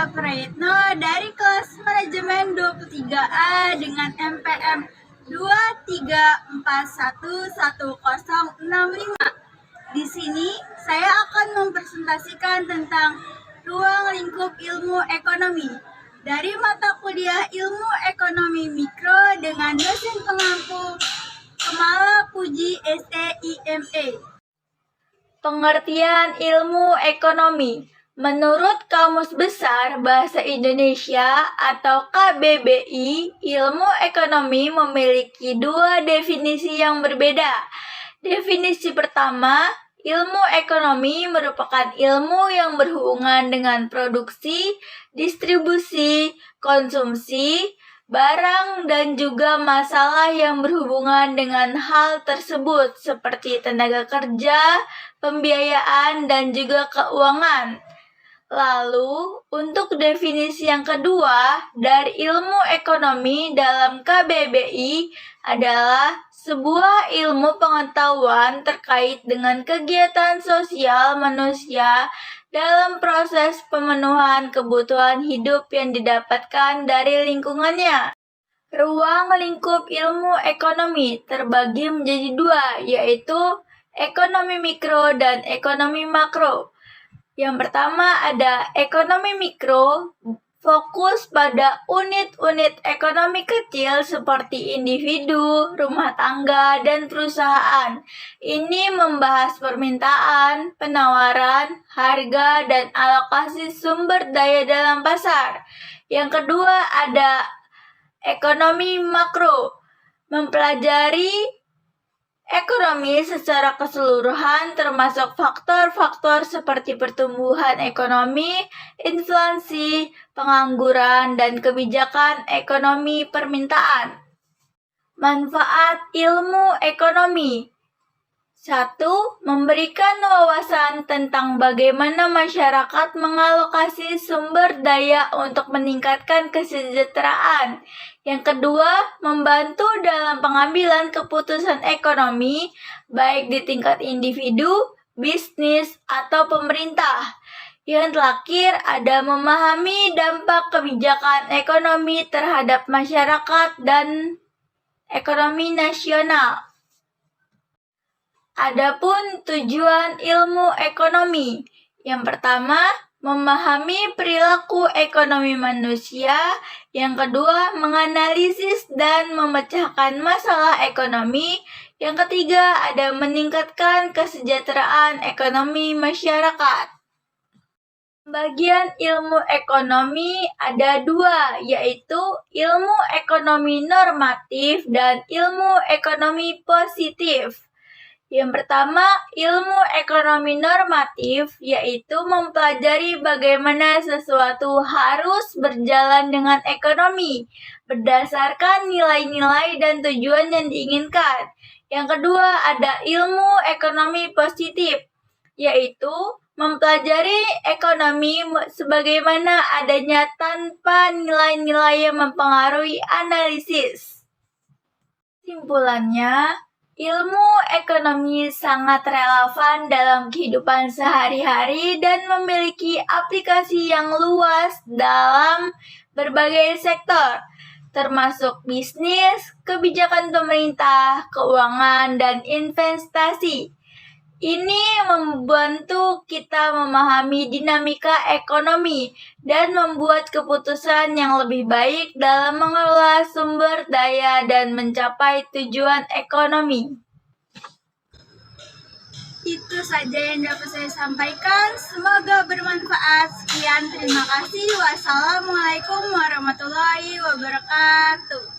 Prayitno dari kelas manajemen 23A dengan MPM 2341105. Di sini saya akan mempresentasikan tentang ruang lingkup ilmu ekonomi dari mata kuliah Ilmu Ekonomi Mikro dengan dosen pengampu Kemala Puji STIME. Pengertian ilmu ekonomi. Menurut Kamus Besar Bahasa Indonesia atau KBBI, ilmu ekonomi memiliki dua definisi yang berbeda. Definisi pertama, ilmu ekonomi merupakan ilmu yang berhubungan dengan produksi, distribusi, konsumsi, barang, dan juga masalah yang berhubungan dengan hal tersebut seperti tenaga kerja, pembiayaan, dan juga keuangan. Lalu, untuk definisi yang kedua dari ilmu ekonomi dalam KBBI adalah sebuah ilmu pengetahuan terkait dengan kegiatan sosial manusia dalam proses pemenuhan kebutuhan hidup yang didapatkan dari lingkungannya. Ruang lingkup ilmu ekonomi terbagi menjadi dua, yaitu ekonomi mikro dan ekonomi makro. Yang pertama ada ekonomi mikro, fokus pada unit-unit ekonomi kecil seperti individu, rumah tangga, dan perusahaan. Ini membahas permintaan, penawaran, harga, dan alokasi sumber daya dalam pasar. Yang kedua ada ekonomi makro, mempelajari ekonomi secara keseluruhan termasuk faktor-faktor seperti pertumbuhan ekonomi, inflasi, pengangguran, dan kebijakan ekonomi permintaan. Manfaat ilmu ekonomi. 1. Memberikan wawasan tentang bagaimana masyarakat mengalokasi sumber daya untuk meningkatkan kesejahteraan. Yang kedua, membantu dalam pengambilan keputusan ekonomi, baik di tingkat individu, bisnis, atau pemerintah. Yang terakhir, ada memahami dampak kebijakan ekonomi terhadap masyarakat dan ekonomi nasional. Adapun tujuan ilmu ekonomi. Yang pertama, memahami perilaku ekonomi manusia. Yang kedua, menganalisis dan memecahkan masalah ekonomi. Yang ketiga, ada meningkatkan kesejahteraan ekonomi masyarakat. Bagian ilmu ekonomi ada dua, yaitu ilmu ekonomi normatif dan ilmu ekonomi positif. Yang pertama, ilmu ekonomi normatif, yaitu mempelajari bagaimana sesuatu harus berjalan dengan ekonomi, berdasarkan nilai-nilai dan tujuan yang diinginkan. Yang kedua, ada ilmu ekonomi positif, yaitu mempelajari ekonomi sebagaimana adanya tanpa nilai-nilai yang mempengaruhi analisis. Kesimpulannya, ilmu ekonomi sangat relevan dalam kehidupan sehari-hari dan memiliki aplikasi yang luas dalam berbagai sektor, termasuk bisnis, kebijakan pemerintah, keuangan, dan investasi. Ini membantu kita memahami dinamika ekonomi dan membuat keputusan yang lebih baik dalam mengelola sumber daya dan mencapai tujuan ekonomi. Itu saja yang dapat saya sampaikan. Semoga bermanfaat. Sekian, terima kasih. Wassalamualaikum warahmatullahi wabarakatuh.